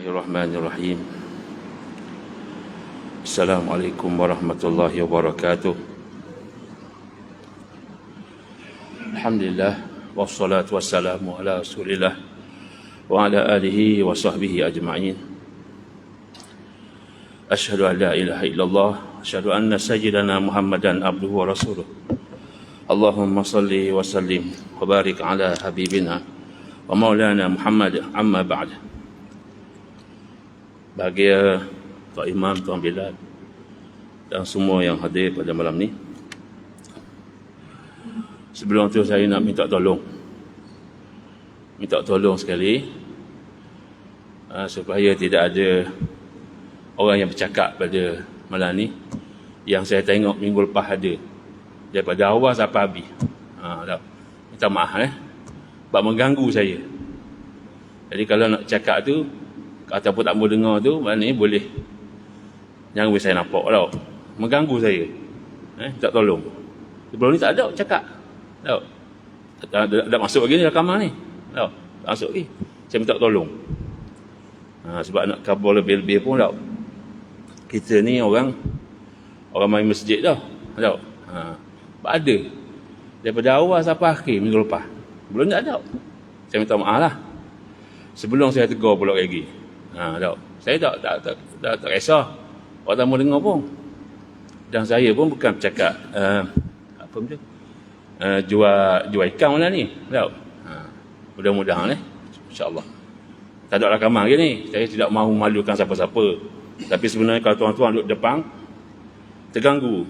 Bismillahirrahmanirrahim. Assalamualaikum warahmatullahi wabarakatuh. Alhamdulillah, wassalatu wassalamu ala Rasulillah wa ala alihi wa sahbihi ajma'in. Asyhadu an la ilaha illallah, asyhadu anna sayyidana Muhammadan abduhu wa rasuluh. Allahumma salli wa sallim wa barik ala habibina wa maulana Muhammad, amma ba'd. Bahagia Tuan Imam, Tuan Bilal dan semua yang hadir pada malam ni. Sebelum tu saya nak minta tolong sekali, supaya tidak ada orang yang bercakap pada malam ni yang saya tengok minggu lepas ada daripada awal sampai habis. Minta maaf sebab mengganggu saya. Jadi kalau nak cakap tu ataupun tak mau dengar tu, maknanya boleh jangan bagi saya nampak tau. Mengganggu saya. Minta tolong. Sebelum ni tak ada cakap. Tahu? Tak masuk lagi ni rakaman ni. Tahu? Tak masuk lagi. Saya minta tolong. Sebab nak khabar lebih-lebih pun tahu. Kita ni orang main masjid dah. Tahu? Ada. Daripada awal sampai akhir minggu lepas. Belum tak ada. Saya minta maaf lah. Sebelum saya tegur pula lagi. Tahu. Saya tak kisah orang tak mau dengar pun. Dan saya pun bukan bercakap apa benda jual ikan mana ni. Tahu. Mudah-mudahan insya-Allah tak ada rakaman lagi ni. Saya tidak mahu malukan siapa-siapa. Tapi sebenarnya kalau tuan-tuan duduk depan terganggu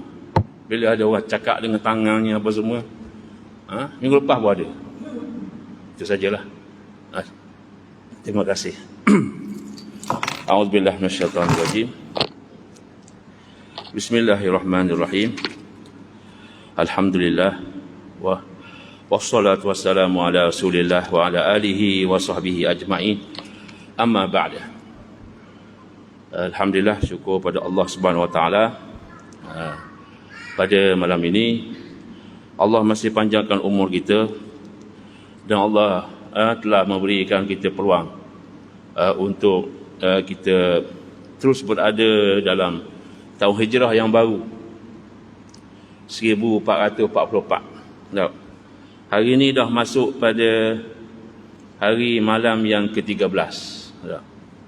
bila ada orang cakap dengan tangannya apa semua. Minggu lepas pun ada. Itu sajalah. Terima kasih. A'udzubillahi minasyaitonirrajim. Bismillahirrahmanirrahim. Alhamdulillah wassalatu wassalamu ala Rasulillah wa ala alihi wa sahbihi ajma'in. Amma ba'd. Alhamdulillah, syukur pada Allah Subhanahu wa taala. Pada malam ini Allah masih panjangkan umur kita dan Allah telah memberikan kita peluang untuk kita terus berada dalam tahun hijrah yang baru 1444. Hari ini dah masuk pada hari malam yang ke-13.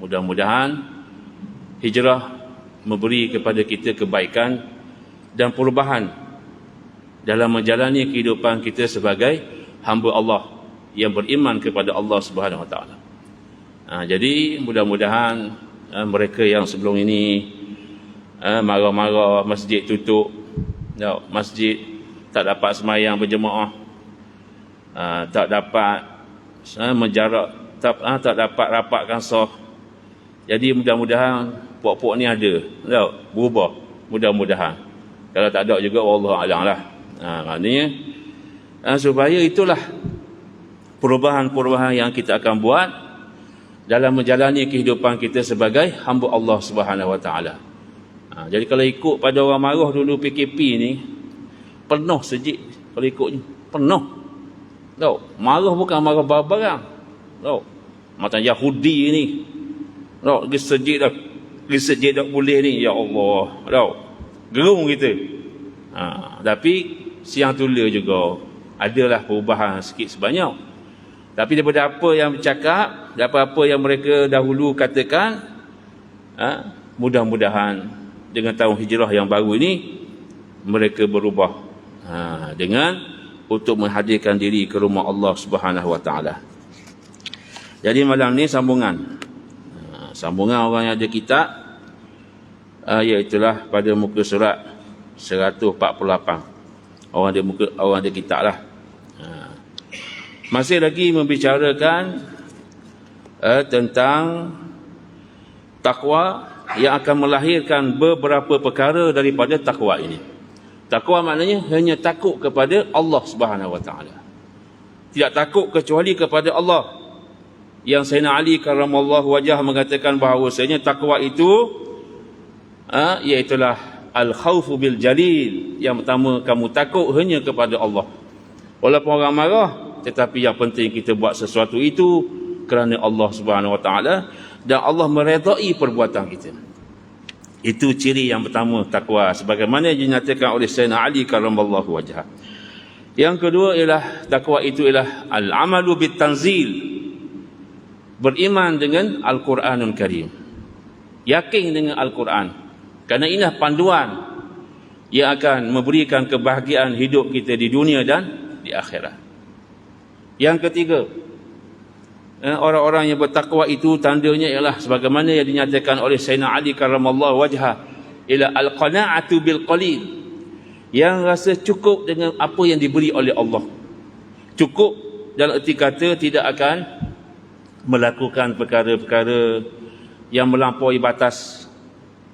Mudah-mudahan hijrah memberi kepada kita kebaikan dan perubahan dalam menjalani kehidupan kita sebagai hamba Allah yang beriman kepada Allah Subhanahu wa taala. Jadi mudah-mudahan mereka yang sebelum ini marah-marah masjid tutup, masjid tak dapat semayang berjemaah, tak dapat menjarak, tak dapat rapatkan saf. Jadi mudah-mudahan puak-puak ni ada berubah, mudah-mudahan. Kalau tak ada juga wallahu a'lam lah. Maknanya supaya itulah perubahan-perubahan yang kita akan buat dalam menjalani kehidupan kita sebagai hamba Allah Subhanahu wa taala. Jadi kalau ikut pada orang marah dulu PKP ni, penuh sejid kalau ikutnya, penuh. Tahu, marah bukan marah barang. Tahu, macam Yahudi ni. Tahu, pergi sejid dah boleh ni, ya Allah. Tahu, gerung kita. Tapi siang tulis juga adalah perubahan sikit sebanyak. Tapi daripada apa yang bercakap, daripada apa yang mereka dahulu katakan, mudah-mudahan dengan tahun hijrah yang baru ini mereka berubah dengan untuk menghadirkan diri ke rumah Allah Subhanahu wa taala. Jadi malam ni sambungan orang yang ada kitab, iaitulah pada muka surat 148. Orang ada kitab lah. Masih lagi membicarakan tentang takwa yang akan melahirkan beberapa perkara daripada takwa ini. Takwa maknanya hanya takut kepada Allah Subhanahu wa taala. Tidak takut kecuali kepada Allah. Yang Sayyidina Ali karramallahu wajhah mengatakan bahawasanya takwa itu iaitulah al-khaufu bil jalil. Yang pertama, kamu takut hanya kepada Allah. Walaupun orang marah, tetapi yang penting kita buat sesuatu itu kerana Allah Subhanahu wa taala, dan Allah meredai perbuatan kita. Itu ciri yang pertama takwa, sebagaimana dinyatakan oleh Sayyidina Ali karramallahu wajhah. Yang kedua ialah takwa itu ialah al-amalu bit-tanzil, beriman dengan Al-Quranul Karim, yakin dengan Al-Quran, kerana inilah panduan yang akan memberikan kebahagiaan hidup kita di dunia dan di akhirat. Yang ketiga, orang-orang yang bertakwa itu tandanya ialah sebagaimana yang dinyatakan oleh Sayyidina Ali karramallahu wajhah, ila al-qana'atu bil qalil, yang rasa cukup dengan apa yang diberi oleh Allah. Cukup dalam erti kata tidak akan melakukan perkara-perkara yang melampaui batas.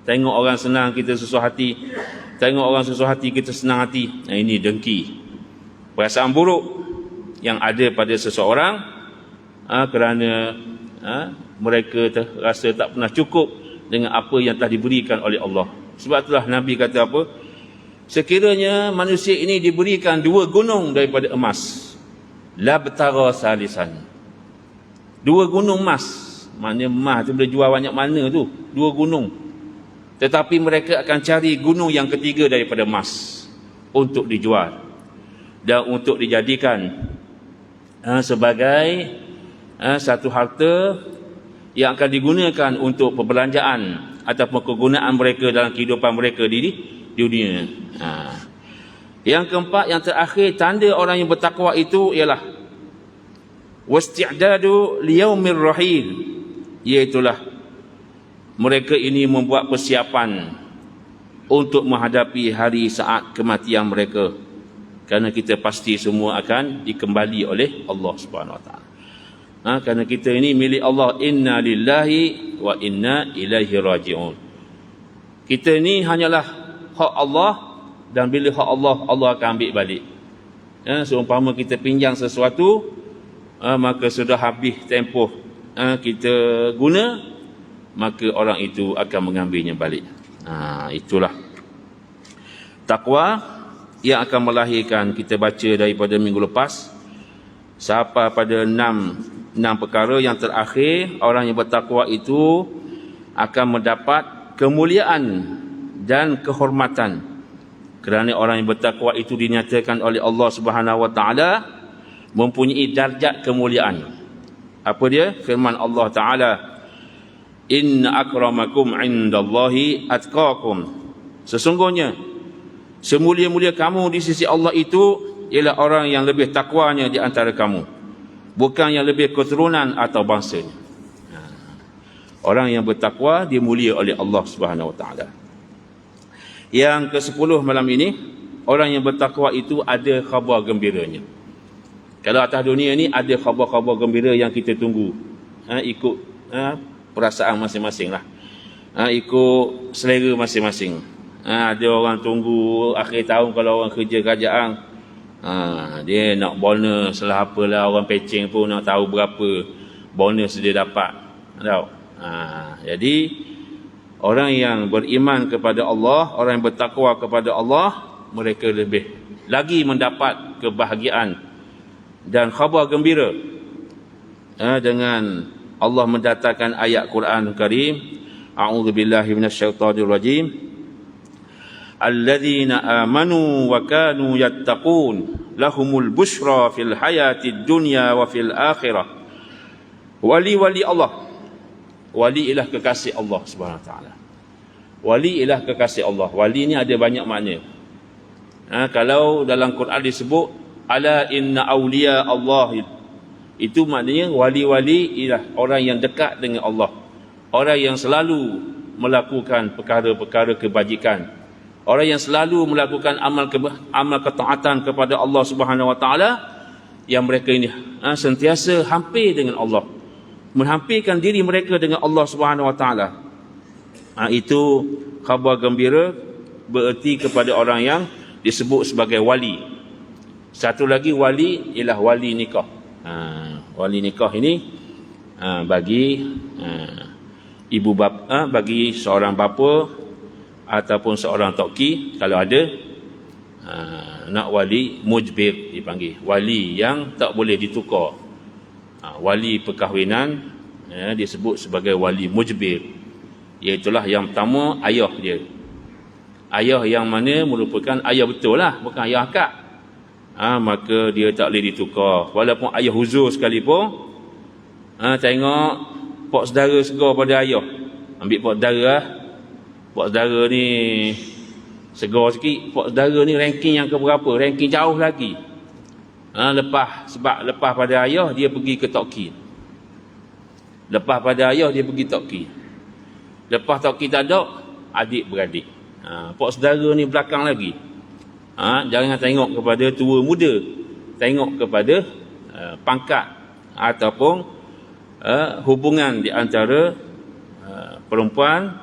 Tengok orang senang, kita susah hati. Tengok orang susah hati, kita senang hati. Ini dengki, perasaan buruk yang ada pada seseorang kerana mereka rasa tak pernah cukup dengan apa yang telah diberikan oleh Allah. Sebab itulah Nabi kata apa? Sekiranya manusia ini diberikan 2 gunung daripada emas, la betara salisan. 2 gunung emas, maknanya emas tu boleh jual banyak mana tu, 2 gunung. Tetapi mereka akan cari gunung yang ketiga daripada emas untuk dijual dan untuk dijadikan sebagai satu harta yang akan digunakan untuk perbelanjaan ataupun kegunaan mereka dalam kehidupan mereka di dunia. Yang keempat, yang terakhir, tanda orang yang bertakwa itu ialah wasti'dadu liyaumir rahil, iaitulah mereka ini membuat persiapan untuk menghadapi hari saat kematian mereka, kerana kita pasti semua akan dikembali oleh Allah Subhanahu Wa Taala. Kerana kita ini milik Allah, inna lillahi wa inna ilaihi raji'un. Kita ini hanyalah hak Allah, dan bila hak Allah, Allah akan ambil balik. Seumpama kita pinjam sesuatu, maka sudah habis tempoh kita guna, maka orang itu akan mengambilnya balik. Itulah takwa yang akan melahirkan, kita baca daripada minggu lepas, sampai pada 6 perkara yang terakhir. Orang yang bertakwa itu akan mendapat kemuliaan dan kehormatan, kerana orang yang bertakwa itu dinyatakan oleh Allah Subhanahu Wa Taala mempunyai darjat kemuliaan. Apa dia? Firman Allah Taala, inna akramakum indallahi atqakum, sesungguhnya semulia-mulia kamu di sisi Allah itu ialah orang yang lebih takwanya di antara kamu, bukan yang lebih keturunan atau bangsanya. Orang yang bertakwa dimulia oleh Allah Subhanahu Wa Taala. Yang ke-10 malam ini, orang yang bertakwa itu ada khabar gembiranya. Kalau atas dunia ni ada khabar-khabar gembira yang kita tunggu, ikut perasaan masing-masing lah, ikut selera masing-masing. Ada orang tunggu akhir tahun, kalau orang kerja kerajaan, dia nak bonus lah apalah, orang pecing pun nak tahu berapa bonus dia dapat. Tahu? Jadi orang yang beriman kepada Allah, orang yang bertakwa kepada Allah, mereka lebih lagi mendapat kebahagiaan dan khabar gembira dengan Allah mendatangkan ayat Quran Karim. A'udzubillahi minasyaitonir rajim. Alladzina amanu wa kanu yattaqun lahumul busyra fil hayatid dunya wa fil akhirah. Wali-wali Allah. Wali ialah kekasih Allah Subhanahu Wa Taala. Wali ialah kekasih Allah. Wali ni ada banyak makna. Kalau dalam Quran disebut ala inna awliya Allah, itu maknanya wali-wali ialah orang yang dekat dengan Allah, orang yang selalu melakukan perkara-perkara kebajikan, orang yang selalu melakukan amal ketaatan kepada Allah Subhanahu Wa Taala, yang mereka ini sentiasa hampir dengan Allah, menghampirkan diri mereka dengan Allah Subhanahu Wa Taala. Itu khabar gembira, bererti kepada orang yang disebut sebagai wali. Satu lagi wali ialah wali nikah. Wali nikah ini bagi ibu bapa, bagi seorang bapa ataupun seorang toki, kalau ada nak wali mujbir dipanggil, wali yang tak boleh ditukar. Wali perkahwinan disebut sebagai wali mujbir. Iaitulah yang pertama, ayah dia. Ayah yang mana merupakan ayah betul lah, bukan ayah akak. Maka dia tak boleh ditukar. Walaupun ayah huzur sekalipun, tengok pak saudara segar pada ayah, ambil pak saudara lah. Pak saudara ni segar sikit, pak saudara ni ranking yang keberapa, ranking jauh lagi. Lepas pada ayah dia pergi ke Toki. Lepas pada ayah dia pergi Toki. Lepas Toki tak ada, adik beradik. Pak saudara ni belakang lagi. Jangan tengok kepada tua muda, tengok kepada pangkat ataupun hubungan di antara perempuan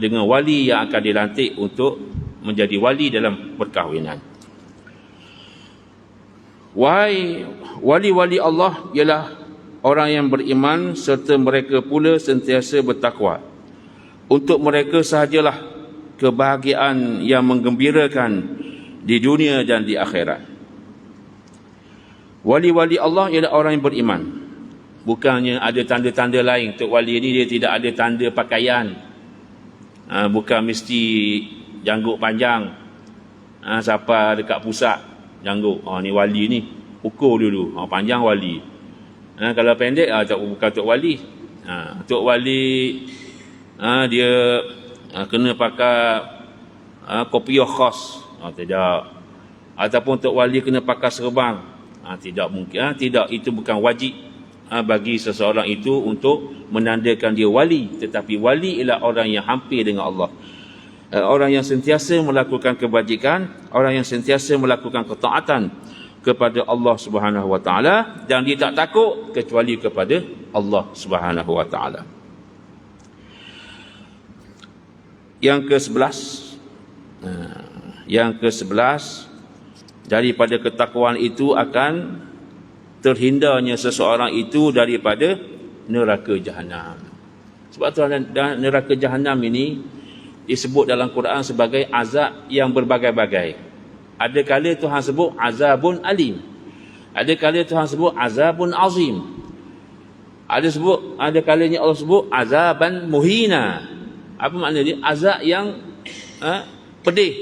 dengan wali yang akan dilantik untuk menjadi wali dalam perkahwinan. Wali-wali Allah ialah orang yang beriman serta mereka pula sentiasa bertakwa. Untuk mereka sahajalah kebahagiaan yang menggembirakan di dunia dan di akhirat. Wali-wali Allah ialah orang yang beriman. Bukannya ada tanda-tanda lain. Untuk wali ini dia tidak ada tanda pakaian. Bukan mesti janggut panjang. Siapa dekat pusat janggut, ni wali ni, ukur dulu, panjang wali. Kalau pendek, bukan tok wali. Tok wali dia kena pakai kopiah khas, tidak. Ataupun tok wali kena pakai serban, tidak mungkin. Tidak, itu bukan wajib bagi seseorang itu untuk menandakan dia wali. Tetapi wali ialah orang yang hampir dengan Allah, orang yang sentiasa melakukan kebajikan, orang yang sentiasa melakukan ketaatan kepada Allah Subhanahu wa taala, dan dia tak takut kecuali kepada Allah Subhanahu wa taala. Yang ke-11, daripada ketakwaan itu akan terhindarnya seseorang itu daripada neraka jahanam. Sebab tu neraka jahanam ini disebut dalam Quran sebagai azab yang berbagai-bagai. Ada kala Tuhan sebut azabun alim. Ada kala Tuhan sebut azabun azim. Ada kalanya Allah sebut azaban muhina. Apa makna dia? Azab yang pedih.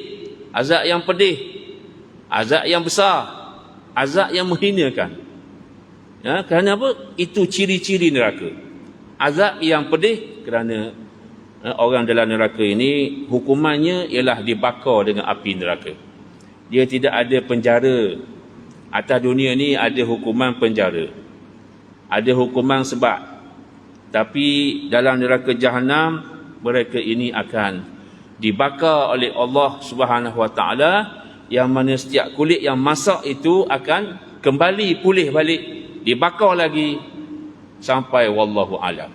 Azab yang pedih. Azab yang besar. Azab yang menghinakan. Kerana apa? Itu ciri-ciri neraka. Azab yang pedih kerana orang dalam neraka ini hukumannya ialah dibakar dengan api neraka. Dia tidak ada penjara. Atas dunia ni ada hukuman penjara, ada hukuman sebab. Tapi dalam neraka jahanam, mereka ini akan dibakar oleh Allah Subhanahu wa taala, yang mana setiap kulit yang masak itu akan kembali pulih balik, dibakar lagi sampai wallahu alam.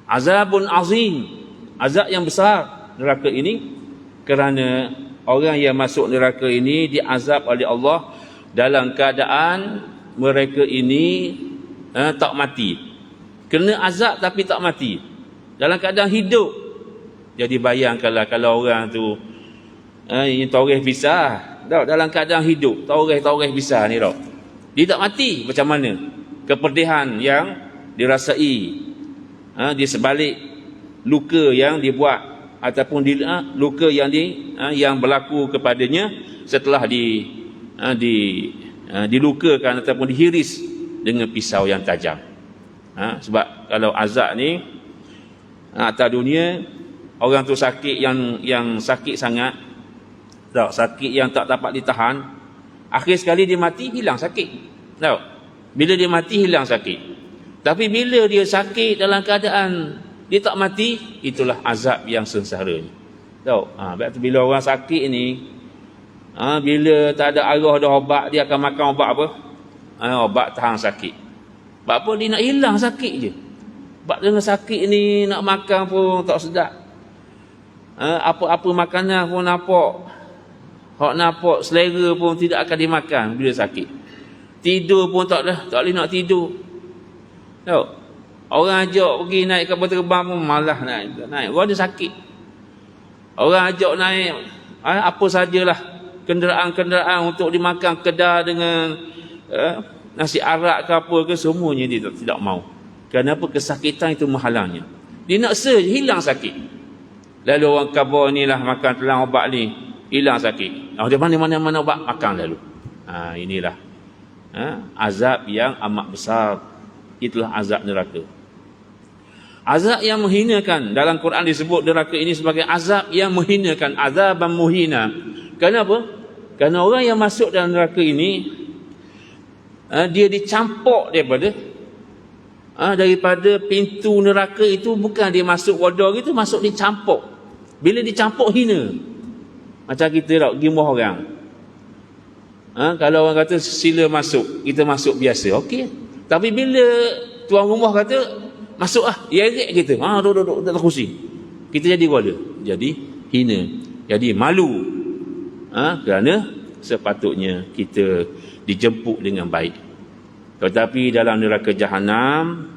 Azabun azim, azab yang besar neraka ini, kerana orang yang masuk neraka ini diazab oleh Allah dalam keadaan mereka ini tak mati. Kena azab tapi tak mati, dalam keadaan hidup. Jadi bayangkanlah kalau orang tu yang taurih pisah, dalam keadaan hidup, taurih pisah ni, dia tak mati, macam mana kepedihan yang dirasai di sebalik luka yang dibuat ataupun luka yang berlaku kepadanya setelah dilukakan ataupun dihiris dengan pisau yang tajam. Sebab kalau azab ni atas dunia, orang tu sakit yang sakit sangat, sakit yang tak dapat ditahan, akhir sekali dia mati, hilang sakit. Bila dia mati, hilang sakit. Tapi bila dia sakit dalam keadaan dia tak mati, itulah azab yang sengsara ni. Sebab tu bila orang sakit ni, bila tak ada arah, ada obat, dia akan makan obat apa? Obat tahan sakit. Sebab apa? Dia nak hilang sakit je. Sebab dengan sakit ni nak makan pun tak sedap. Apa-apa makanan pun nampak selera pun tidak akan dimakan bila sakit. Tidur pun tak boleh nak tidur. Orang ajak pergi naik kapal terbang pun malah naik. Orang ada sakit. Orang ajak naik apa sajalah kenderaan-kenderaan untuk dimakan, kedai dengan nasi arak ke apa ke, semuanya dia tidak mau. Kenapa? Kesakitan itu menghalangnya. Dia nak hilang sakit. Lalu orang khabar ni lah makan telang obat ni, hilang sakit. Dia mana obat, makan lalu. Inilah azab yang amat besar. Itulah azab neraka. Azab yang menghinakan. Dalam Quran disebut neraka ini sebagai azab yang menghinakan. Azaban muhina. Kenapa? Kerana orang yang masuk dalam neraka ini, dia dicampur daripada pintu neraka itu. Bukan dia masuk wadah gitu, masuk dicampur. Bila dicampur, hina. Macam kita tak pergi rumah orang. Kalau orang kata sila masuk, kita masuk biasa, okey. Tapi bila tuan rumah kata masuk dia erik kita, duduk atas kursi, kita jadi kuala, jadi hina, jadi malu. Kerana sepatutnya kita dijemput dengan baik. Tetapi dalam neraka Jahanam,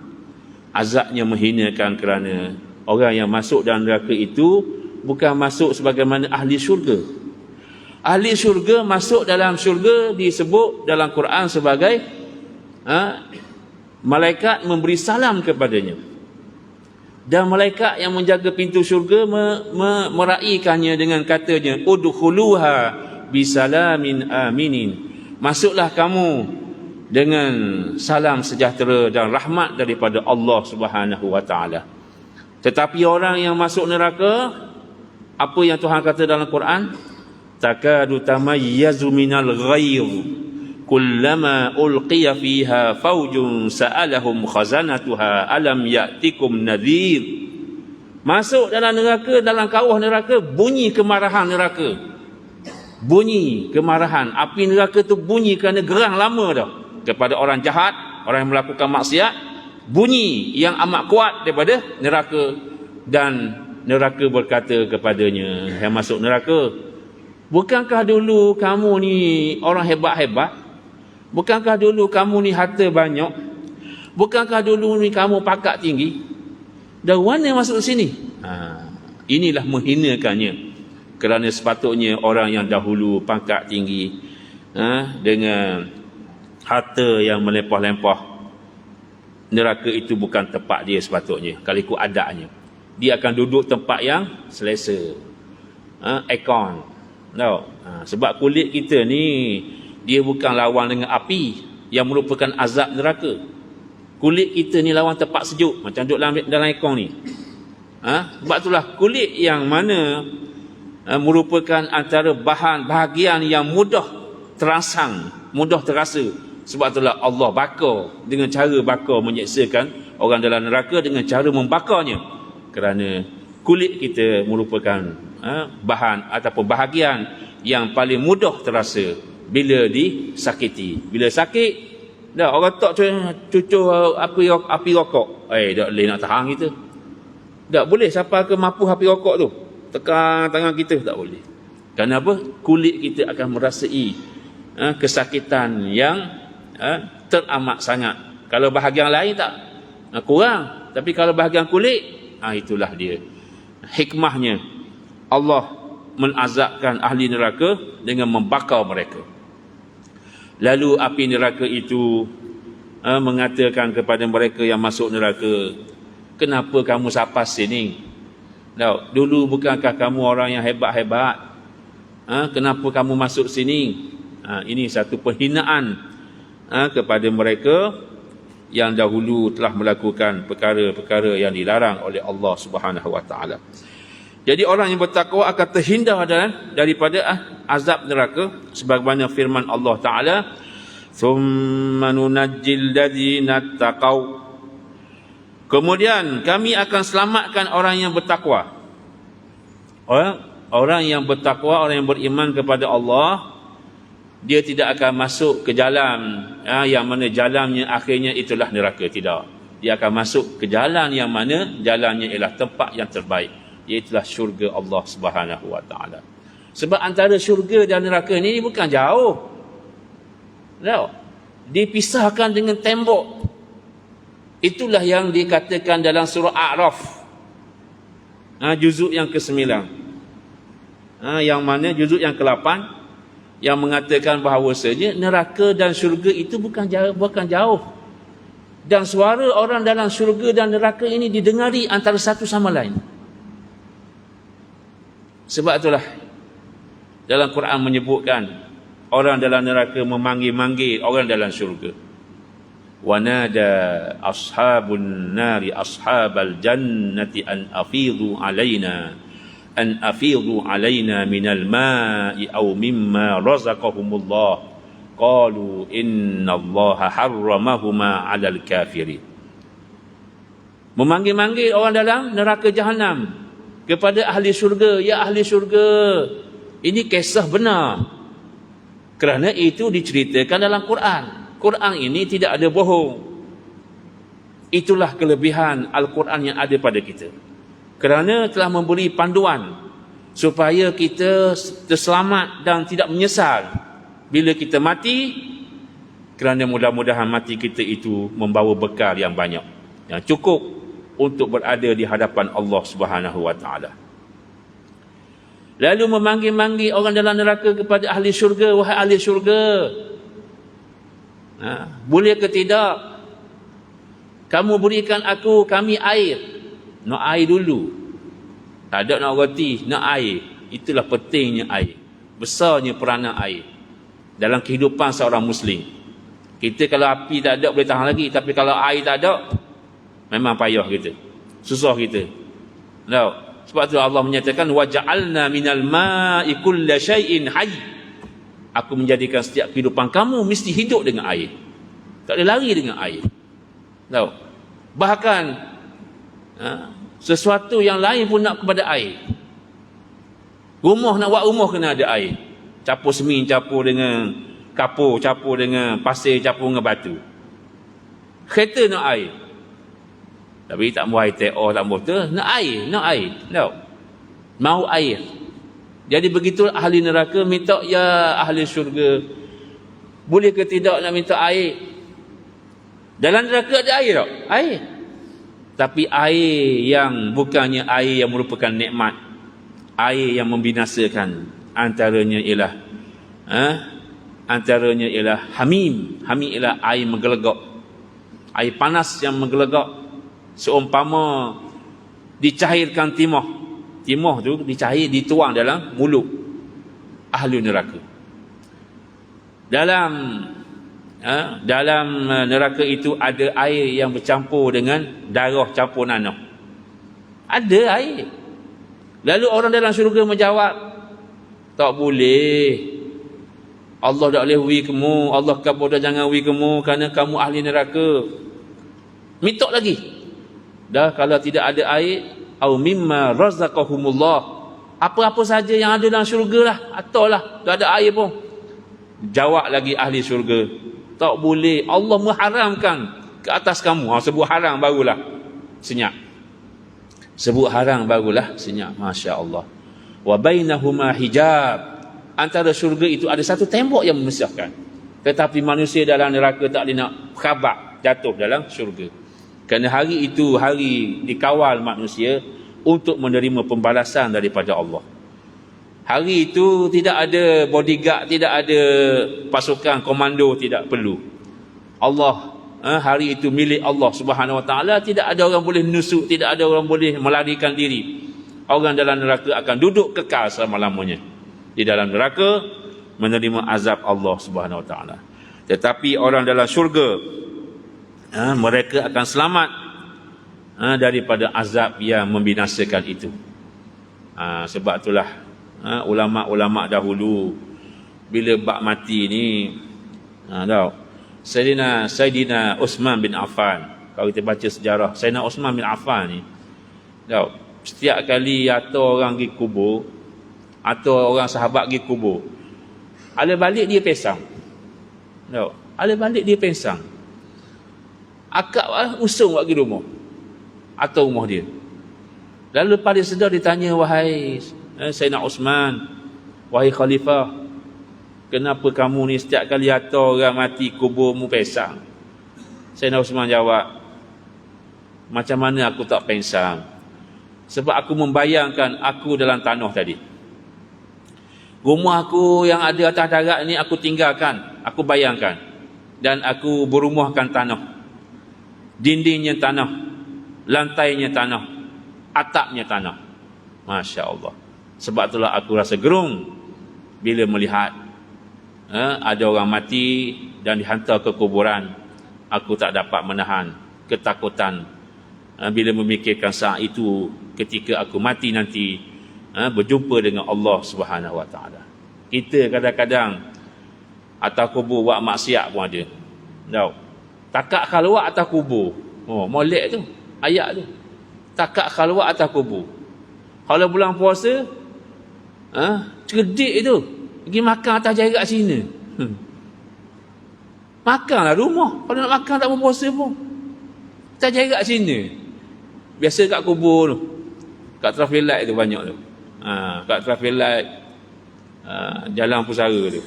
azabnya menghinakan kerana orang yang masuk dalam neraka itu bukan masuk sebagaimana ahli syurga. Ahli syurga masuk dalam syurga disebut dalam Quran sebagai malaikat memberi salam kepadanya. Dan malaikat yang menjaga pintu syurga meraihkannya dengan katanya, udkhuluha bisalamin aminin. Masuklah kamu dengan salam sejahtera dan rahmat daripada Allah Subhanahu wa taala. Tetapi orang yang masuk neraka, apa yang Tuhan kata dalam Quran? Takadu tamayyazu minal ghayr kullama ulqiya fiha faujun sa'alahum khazanatuha alam ya'tikum nadhir. Masuk dalam neraka, dalam kawah neraka, bunyi kemarahan neraka. Bunyi kemarahan. Api neraka tu bunyi kerana gerang lama dah. Kepada orang jahat, orang yang melakukan maksiat, bunyi yang amat kuat daripada neraka. Dan neraka berkata kepadanya, yang masuk neraka, bukankah dulu kamu ni orang hebat-hebat? Bukankah dulu kamu ni harta banyak? Bukankah dulu ni kamu pangkat tinggi? Dan mana masuk sini? Inilah menghinakannya. Kerana sepatutnya orang yang dahulu pangkat tinggi, dengan harta yang melempah-lempah, neraka itu bukan tempat dia sepatutnya. Kalau ikut adabnya, dia akan duduk tempat yang selesa, aircon. Sebab kulit kita ni, dia bukan lawan dengan api yang merupakan azab neraka. Kulit kita ni lawan tempat sejuk, macam duduk dalam aircon ni. Sebab itulah kulit yang mana merupakan antara bahagian yang mudah terangsang, mudah terasa. Sebab itulah Allah bakar dengan cara bakar, menyeksakan orang dalam neraka dengan cara membakarnya. Kerana kulit kita merupakan bahan ataupun bahagian yang paling mudah terasa bila disakiti. Bila sakit, dah orang tak cucur api rokok, tak boleh nak tahan kita. Tak boleh siapa ke mampu api rokok tu tekan tangan kita, tak boleh. Kerana apa? Kulit kita akan merasai kesakitan yang teramat sangat. Kalau bahagian lain tak, kurang. Tapi kalau bahagian kulit, itulah dia hikmahnya Allah menazabkan ahli neraka dengan membakar mereka. Lalu api neraka itu mengatakan kepada mereka yang masuk neraka, kenapa kamu sapas sini? Dulu bukankah kamu orang yang hebat-hebat? Kenapa kamu masuk sini? Ini satu penghinaan kepada mereka yang dahulu telah melakukan perkara-perkara yang dilarang oleh Allah Subhanahu wa taala. Jadi orang yang bertakwa akan terhindar daripada azab neraka, sebagaimana firman Allah taala, "Tsumma nunajjil ladzina taqaw." Kemudian kami akan selamatkan orang yang bertakwa. Orang yang bertakwa, orang yang beriman kepada Allah, dia tidak akan masuk ke jalan yang mana jalannya akhirnya itulah neraka. Tidak. Dia akan masuk ke jalan yang mana jalannya ialah tempat yang terbaik, iaitulah syurga Allah Subhanahu wa taala. Sebab antara syurga dan neraka ni bukan jauh. Dipisahkan dengan tembok. Itulah yang dikatakan dalam surah A'raf, juzuk yang ke-9, yang mana juzuk yang ke-8, yang mengatakan bahawasanya neraka dan syurga itu bukan jauh. Dan suara orang dalam syurga dan neraka ini didengari antara satu sama lain. Sebab itulah dalam Quran menyebutkan orang dalam neraka memanggil-manggil orang dalam syurga. Wa nada ashabun nari ashabal jannati an afidhu alaina minal ma'i aw mimma razaqahumullah. Qalu innallaha harramahuma 'alal kafirin. Memanggil-manggil orang dalam neraka jahanam kepada ahli syurga, ya ahli syurga. Ini kisah benar. Kerana itu diceritakan dalam Quran. Quran ini tidak ada bohong. Itulah kelebihan Al-Quran yang ada pada kita. Kerana telah memberi panduan supaya kita terselamat dan tidak menyesal bila kita mati, kerana mudah-mudahan mati kita itu membawa bekal yang banyak, yang cukup untuk berada di hadapan Allah Subhanahu wa taala. Lalu memanggil-manggil orang dalam neraka kepada ahli syurga, wahai ahli syurga, boleh ke tidak kamu berikan kami air? Nak air dulu. Tak ada nak roti, nak air. Itulah pentingnya air. Besarnya peranan air dalam kehidupan seorang Muslim. Kita kalau api tak ada boleh tahan lagi, tapi kalau air tak ada, memang payah kita, susah kita. Tahu? Sebab tu Allah menyatakan waja'alna minal ma'i kulla syai'in hayy. Aku menjadikan setiap kehidupan kamu mesti hidup dengan air. Tak boleh lari dengan air. Tahu? Bahkan sesuatu yang lain pun nak kepada air. Rumah, nak buat rumah kena ada air. Capur semen, capur dengan kapur, capur dengan pasir, capur dengan batu. Kereta nak air. Tapi tak mahu air TO, tak mahu tu. Nak air, nak air. Tak. Mahu air. Jadi begitu ahli neraka minta, ya ahli syurga, boleh ke tidak nak minta air? Dalam neraka ada air tak? Air. Tapi air yang bukannya air yang merupakan nikmat. Air yang membinasakan. Antaranya ialah hamim. Hamim ialah air menggelegak, air panas yang menggelegak, seumpama dicairkan timah. Timah tu dicair, dituang dalam mulut ahli neraka. Dalam neraka itu ada air yang bercampur dengan darah campur nanah. Ada air. Lalu orang dalam syurga menjawab, tak boleh. Allah tak boleh wi kamu. Allah kata jangan wi kamu kerana kamu ahli neraka. Minta lagi. Dah kalau tidak ada air, au mimma razaqahumullah. Apa-apa saja yang ada dalam syurga lah. Ataulah tak ada air pun. Jawab lagi ahli syurga, tak boleh. Allah mengharamkan ke atas kamu. Sebut haram barulah senyap. Sebut haram barulah senyap. Masya Allah. Wa bainahuma hijab. Antara syurga itu ada satu tembok yang memisahkan. Tetapi manusia dalam neraka tak boleh nak khabak jatuh dalam syurga. Kerana hari itu hari dikawal manusia untuk menerima pembalasan daripada Allah. Hari itu tidak ada bodyguard, tidak ada pasukan komando, tidak perlu. Allah, hari itu milik Allah Subhanahu Wa Taala. Tidak ada orang boleh nusuk, tidak ada orang boleh melarikan diri. Orang dalam neraka akan duduk kekal selama-lamanya di dalam neraka menerima azab Allah Subhanahu Wa Taala. Tetapi orang dalam syurga, mereka akan selamat daripada azab yang membinasakan itu. Sebab itulah ulama-ulama dahulu bila bak mati ni, tahu, Sayyidina Uthman bin Affan, kalau kita baca sejarah Sayyidina Uthman bin Affan ni, tahu, setiap kali atau orang pergi kubur atau orang sahabat pergi kubur, ala balik dia pesang. Tahu, ala balik dia pesang. Akak usung pergi rumah atau rumah dia. Lalu pada sedar ditanya, wahai Sayyidina Uthman, wahai khalifah, kenapa kamu ni setiap kali atau orang mati kuburmu pesang? Sayyidina Uthman jawab, macam mana aku tak pesang? Sebab aku membayangkan aku dalam tanah tadi. Rumah aku yang ada atas darat ni aku tinggalkan, aku bayangkan, dan aku berumahkan tanah. Dindingnya tanah, lantainya tanah, atapnya tanah. Masya Allah. Sebab itulah aku rasa gerung bila melihat ada orang mati dan dihantar ke kuburan. Aku tak dapat menahan ketakutan bila memikirkan saat itu ketika aku mati nanti berjumpa dengan Allah Subhanahu Wa Taala. Kita kadang-kadang atas kubur buat maksiat pun ada. Tahu? Takak khalwat atas kubur. Molek tu ayat tu. Takak khalwat atas kubur. Kalau bulan puasa cerdik tu pergi makan atas jarak sini. Makanlah rumah. Kalau nak makan tak berpuasa pun atas jarak sini. Biasa kat kubur tu, kat traffic light tu banyak tu. Kat traffic light Jalan Pusara tu.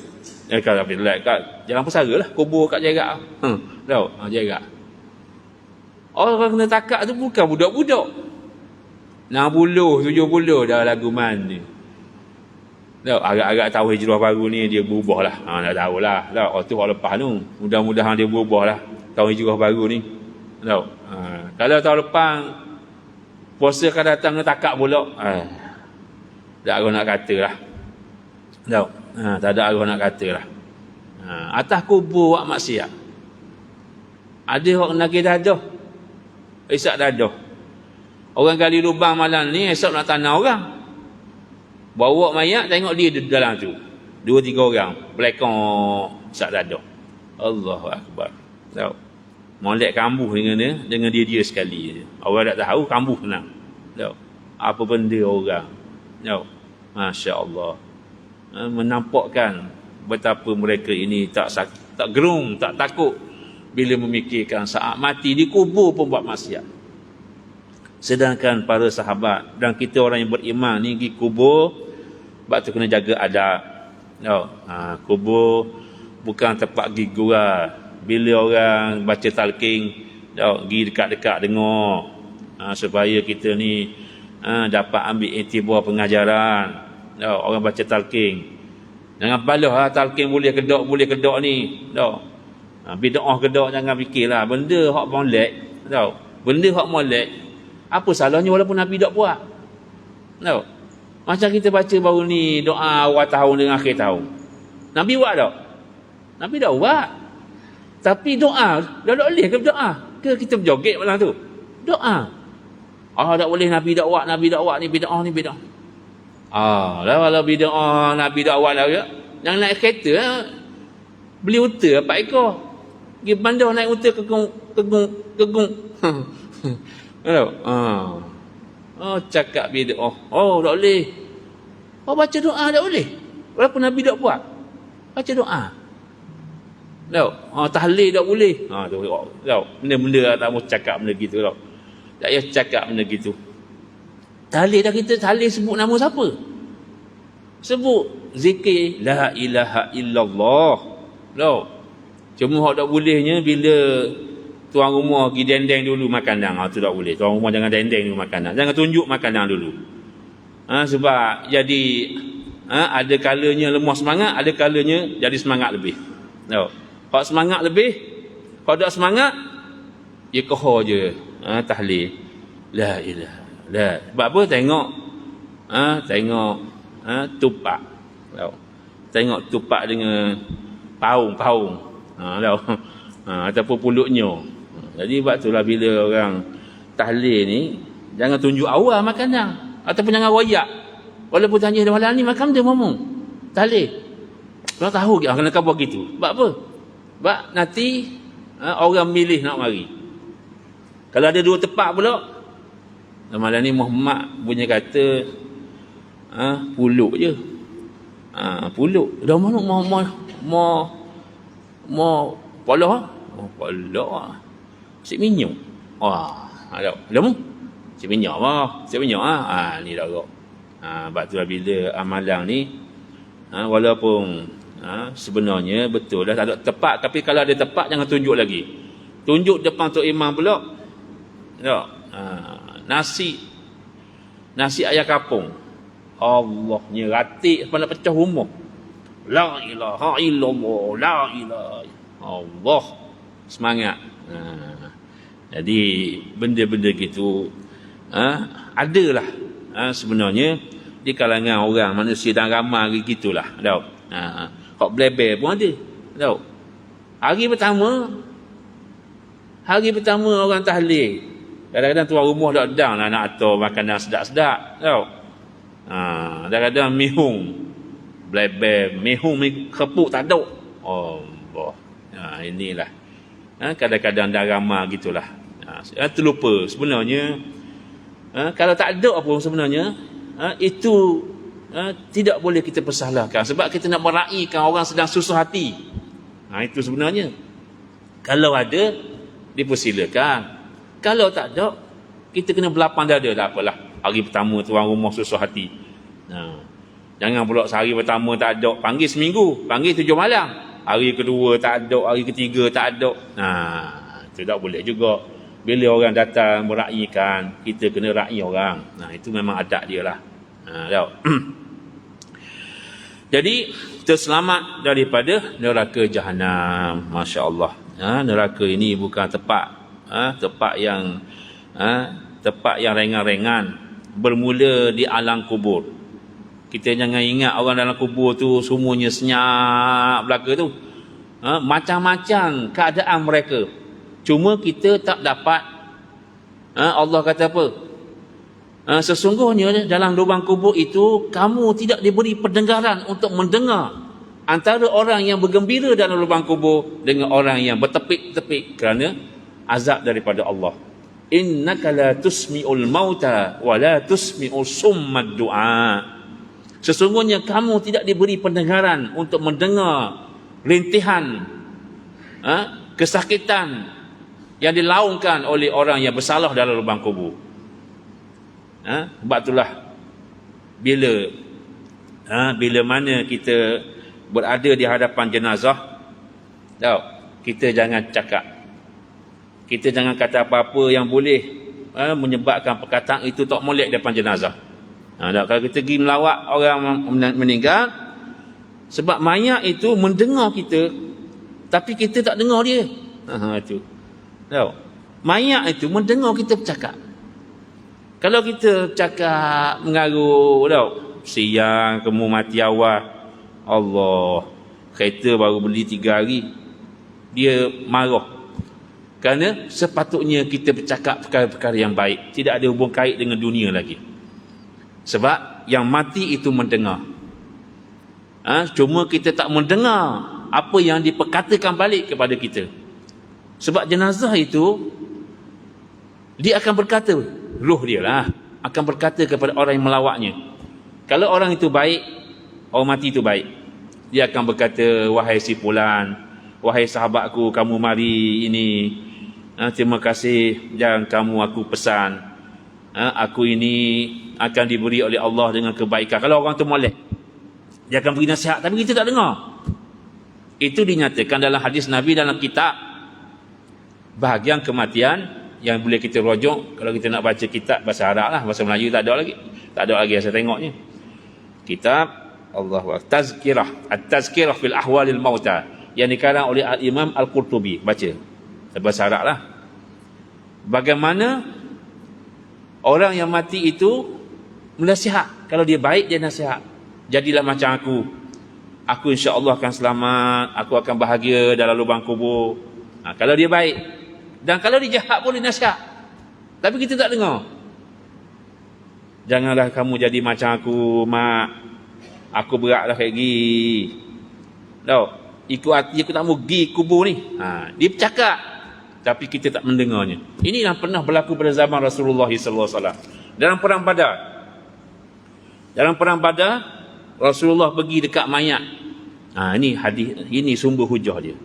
Kat traffic light kat Jalan Pusara lah, kubur kat jarak. Tahu? Jarak. Orang kena takak tu bukan budak-budak. 60, 70 dah lagu mandi. Tahu, agak-agak tahun hijrah baru ni dia berubah lah. Tak tahulah. Tahu, tu orang lepas tu. Mudah-mudahan dia berubah lah tahun hijrah baru ni. Tahu. Kalau tahun lepas puasa akan datang dia takak pula. Tak ada nak kata lah. Tahu. Tak ada orang nak kata lah. Atas kubur buat maksiat. Ada orang nagih dadah. Isap dadah. Orang gali lubang malam ni esok nak tanah orang. Bawa mayat tengok dia di dalam tu. 2-3 orang belakang isap dadah. Allahu Akbar. Tahu. Molek kambuh dengan dia sekali. Orang tak tahu kambuh senang. Tahu. Apa benda orang. Tahu. Masya Allah. Menampakkan betapa mereka ini tak gerung, tak takut bila memikirkan saat mati di kubur pun buat maksiat. Sedangkan para sahabat dan kita orang yang beriman ni pergi kubur, sebab tu kena jaga adab. Kubur bukan tempat pergi gurau. Bila orang baca talqin, pergi dekat-dekat dengar, supaya kita ni dapat ambil iktibar pengajaran. Orang baca talqin, jangan balah talqin boleh kedok ni. Bid'ah kedok jangan fikirlah. Benda hak molek, benda hak molek, apa salahnya walaupun Nabi tak buat. Macam kita baca baru ni doa awal tahun dengan akhir tahun, Nabi buat tak? Nabi tak buat. Tapi doa dah tak boleh ke doa? Ke kita berjoget malam tu? Doa. Tak boleh Nabi tak buat, Nabi tak buat, ni bid'ah, ni bid'ah. Lah kalau bid'ah Nabi tak buat lah ya. Yang naik kereta beli unta 4 ekor. Pergi bandar naik unta kegung. Cakap bid'ah. Tak boleh. Baca doa tak boleh. Walaupun Nabi tak buat. Baca doa. Tahlil tak boleh. Benda-benda tak mau cakap benda gitu tau. Tak payah cakap benda gitu. Tahlil dah kita tahlil sebut nama siapa? Sebut zikir la ilaha illallah. Cuma hak tak bolehnya bila tuan rumah pergi dendeng dulu makanan. Tu tak boleh. Tuan rumah jangan dendeng dulu makanan. Jangan tunjuk makanan dulu. Sebab jadi ada kalanya lemah semangat, ada kalanya jadi semangat lebih. Hak semangat lebih, kalau tak semangat, ya kohor je. Tahlil. La ilaha. Sebab apa? Tengok tupak. Tengok tupak dengan paung. Ataupun pulutnya. Jadi sebab itulah bila orang tahlil ni, jangan tunjuk awal makanan. Ataupun jangan royak. Walaupun tanya dia malam ni makan dia ngomong. Tahlil. Orang tahu kena buat gitu. Sebab apa? Sebab nanti orang milih nak mari. Kalau ada 2 tepak pula, malam ni Muhammad punya kata pulut je. Pulut. Dah mana mau polah. Polah. Sik minyak. Ada. Lemu. Sik minyak apa? Sik minyak ni dah gok. Sebab tu bila amalan ni walaupun sebenarnya betul dah tak ada tepat, tapi kalau ada tepat jangan tunjuk lagi. Tunjuk depan tok imam pula. Nasi ayam kapung. Allahnya ratik sampai nak pecah rumah. La ilaha illallah, la ilaha Allah. Semangat. Jadi benda-benda gitu adalah sebenarnya di kalangan orang manusia dan ramai gitulah. Tahu. Kok blebel pun ada. Tahu. Hari pertama orang tahlil. Kadang-kadang tuan rumah dah sedang lah nak atur makanan sedap-sedap. Tahu. Kadang-kadang mihung. Blebel, mihung kepuk tak ada. Oh, boh. Inilah. Kadang-kadang dah ramai gitulah. Terlupa sebenarnya kalau tak ada apa sebenarnya itu tidak boleh kita persalahkan sebab kita nak meraihkan orang sedang susah hati. Itu sebenarnya. Kalau ada dipersilakan. Kalau tak ada kita kena berlapang dada. Tak apalah, hari pertama tuan rumah susah hati. Jangan pula sehari pertama tak ada, panggil seminggu, panggil 7 malam. Hari kedua tak ada, hari ketiga tak ada. Itu tak boleh juga. Bila orang datang meraihkan, kita kena raih orang. Itu memang adat dia lah. Jadi terselamat daripada neraka Jahannam. Masya Allah. Neraka ini bukan tempat yang ringan-ringan. Bermula di alam kubur. Kita jangan ingat orang dalam kubur tu semuanya senyap belaka tu. Macam-macam keadaan mereka. Cuma kita tak dapat. Allah kata apa? Sesungguhnya dalam lubang kubur itu kamu tidak diberi pendengaran untuk mendengar antara orang yang bergembira dalam lubang kubur dengan orang yang bertepik-tepik kerana azab daripada Allah. Innaka la tusmi'ul mauta wa la tusmi'us summad du'a. Sesungguhnya kamu tidak diberi pendengaran untuk mendengar rintihan kesakitan yang dilaungkan oleh orang yang bersalah dalam lubang kubur. Sebab itulah bila mana kita berada di hadapan jenazah, kita jangan cakap, kita jangan kata apa-apa yang boleh menyebabkan perkataan itu tak molek depan jenazah. Kalau kita pergi melawat orang meninggal, sebab mayat itu mendengar kita tapi kita tak dengar dia. Itu mayat itu mendengar kita bercakap. Kalau kita cakap mengarut, siang kamu mati awal, Allah, kereta baru beli 3 hari, dia marah. Kerana sepatutnya kita bercakap perkara-perkara yang baik, tidak ada hubung kait dengan dunia lagi. Sebab yang mati itu mendengar. Cuma kita tak mendengar apa yang diperkatakan balik kepada kita. Sebab jenazah itu dia akan berkata, roh dia lah akan berkata kepada orang yang melawatnya. Kalau orang itu baik, orang mati itu baik, dia akan berkata, wahai si fulan, wahai sahabatku, kamu mari ini, terima kasih yang kamu aku pesan, aku ini akan diberi oleh Allah dengan kebaikan. Kalau orang tu molek, dia akan beri nasihat tapi kita tak dengar. Itu dinyatakan dalam hadis Nabi, dalam kitab bahagian kematian yang boleh kita rujuk. Kalau kita nak baca kitab bahasa Arab lah, bahasa Melayu tak ada lagi saya tengoknya. Kitab Allah Tazkirah, At-Tazkirah fil Ahwalil Mauta, yang dikarang oleh Imam Al-Qurtubi. Baca bahasa Arab lah. Bagaimana orang yang mati itu menasihat. Kalau dia baik, dia nasihat, jadilah macam aku insya-Allah akan selamat, aku akan bahagia dalam lubang kubur. Kalau dia baik. Dan kalau dia jahat pun dia nasihat, tapi kita tak dengar. Janganlah kamu jadi macam aku, mak. Aku beratlah kayak gini. Ikut hati aku tak mau pergi kubur ni. Dia bercakap tapi kita tak mendengarnya. Ini yang pernah berlaku pada zaman Rasulullah SAW. Dalam perang Badar, Rasulullah pergi dekat mayat. Ini hadis, ini sumber hujah dia.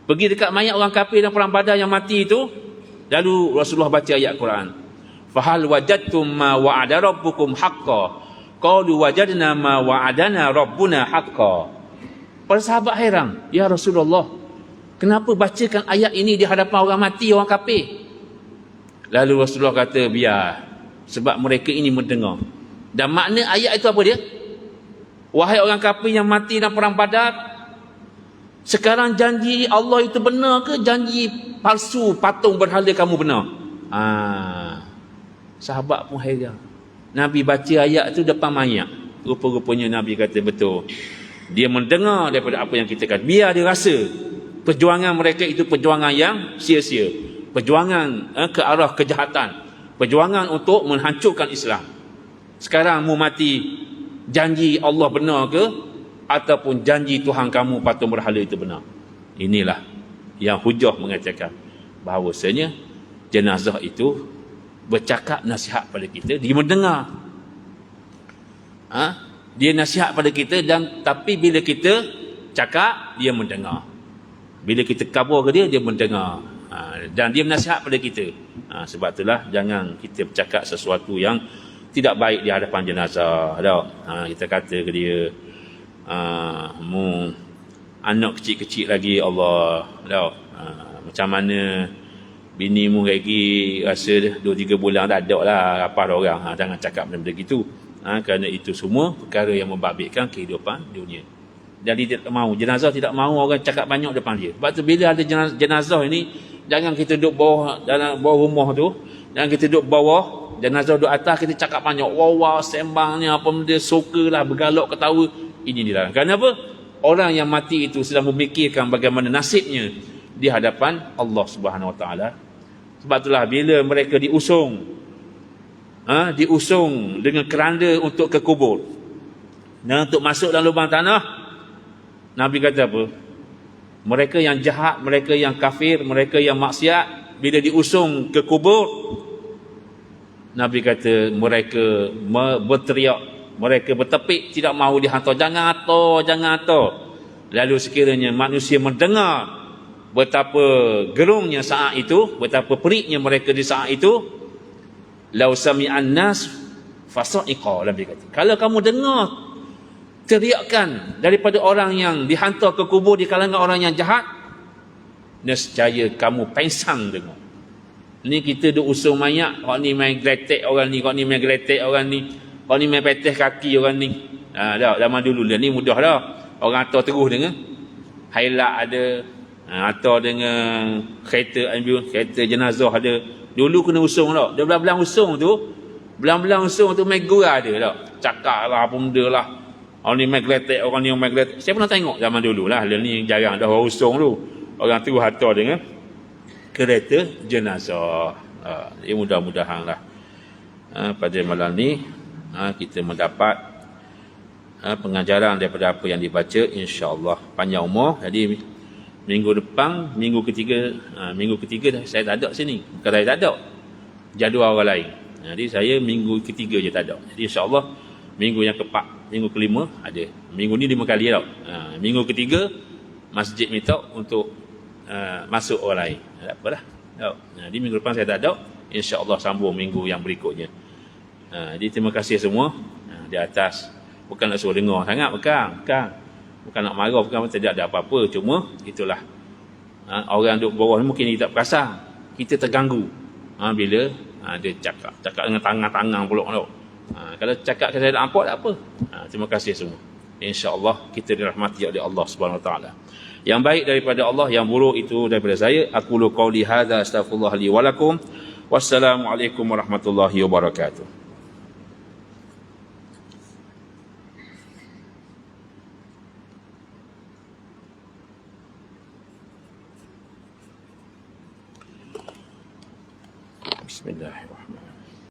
Pergi dekat mayat orang kafir dalam perang Badar yang mati itu, lalu Rasulullah baca ayat Quran. Fahal wajadtum ma wa'ada rabbukum haqqan, qalu wajadna ma wa'adana rabbuna haqqan. Para sahabat heran, ya Rasulullah, kenapa bacakan ayat ini di hadapan orang mati, orang kafir? Lalu Rasulullah kata, biar, sebab mereka ini mendengar. Dan makna ayat itu apa dia? Wahai orang kafir yang mati dalam perang Badar, Sekarang janji Allah itu benar ke janji palsu patung berhala kamu benar? Sahabat pun heran. Nabi baca ayat tu depan mayat. Rupa-rupanya Nabi kata betul. Dia mendengar daripada apa yang kita kata. Biar dia rasa perjuangan mereka itu perjuangan yang sia-sia. Perjuangan ke arah kejahatan. Perjuangan untuk menghancurkan Islam. Sekarang mu mati, janji Allah benar ke? Ataupun janji Tuhan kamu patung berhala itu benar? Inilah yang hujah mengatakan bahawasanya jenazah itu bercakap nasihat pada kita, dia mendengar. Dia nasihat pada kita, dan tapi bila kita cakap, dia mendengar. Bila kita kabur ke dia mendengar. Dan dia menasihat pada kita. Sebab itulah jangan kita bercakap sesuatu yang tidak baik di hadapan jenazah. Kita kata ke dia, mu anak kecil-kecil lagi, Allah, macam mana bini mu lagi rasa 2-3 bulan dah ada lah, apa ada orang. Jangan cakap benda begitu. Kerana itu semua perkara yang membabitkan kehidupan dunia. Dan dia tidak mahu, jenazah tidak mahu orang cakap banyak depan dia. Sebab tu bila ada jenazah ini, jangan kita duduk bawah, dalam bawah rumah tu, jangan kita duduk bawah, jenazah duduk atas, kita cakap banyak, wah sembang ni apa benda, suka lah, bergalak, ketawa. Ini dilarang. Kerana apa? Orang yang mati itu sedang memikirkan bagaimana nasibnya di hadapan Allah Subhanahu Wa Taala. Sebab itulah bila mereka diusung dengan keranda untuk ke kubur dan untuk masuk dalam lubang tanah, Nabi kata apa? Mereka yang jahat, mereka yang kafir, mereka yang maksiat, bila diusung ke kubur, Nabi kata mereka berteriak, mereka bertepik, tidak mahu dihantar. Jangan hantar. Lalu sekiranya manusia mendengar betapa gerungnya saat itu, betapa periknya mereka di saat itu, lau sami'an nas fasa'iqa, Nabi kata, kalau kamu dengar teriakan daripada orang yang dihantar ke kubur di kalangan orang yang jahat, nescaya kamu pengsang dengar. Ni kita duk usung mayat, kau ni main geletek orang ni, kau ni main geletek orang ni, kau ni main petih kaki orang ni. Dah zaman dulu dah ni mudah dah. Orang hantar terus dengan highlight ada, atau dengan kereta ambulans, kereta jenazah ada. Dulu kena usung tak? Dia belang-belang usung tu main gurau ada tak? Cakap lah apa benda lah. Orang ni main geletek, orang ni main geletek. Saya pernah tengok zaman dulu lah. Ni jarang dah orang usung tu. Orang tu hantar dengan kereta jenazah. Jadi mudah-mudahan lah pada malam ni kita mendapat pengajaran daripada apa yang dibaca, insya-Allah panjang umur. Jadi minggu depan, minggu ketiga dah saya tak ada sini. Bukan saya tak ada, jadual orang lain. Jadi saya minggu ketiga je tak ada. Jadi insya-Allah minggu yang keempat, minggu kelima ada. Minggu ni 5 kali tau. Minggu ketiga masjid minta untuk masuk orang lain. Tak apalah. Jadi minggu depan saya tak ada. Insya-Allah sambung minggu yang berikutnya. Jadi terima kasih semua di atas. Bukan nak suruh dengar sangat, bukan nak marah, bukan tidak ada apa-apa. Cuma itulah, orang duduk bawah ni mungkin dia tak perasan, kita terganggu bila dia cakap dengan tangan-tangan pulak tu. Kalau cakap saya tak nampak, tak apa. Terima kasih semua. InsyaAllah kita dirahmati oleh Allah Subhanahu Wa Taala. Yang baik daripada Allah, yang buruk itu daripada saya. Aqulu qawli hadza astaghfirullah li wa lakum. Wassalamualaikum warahmatullahi wabarakatuh.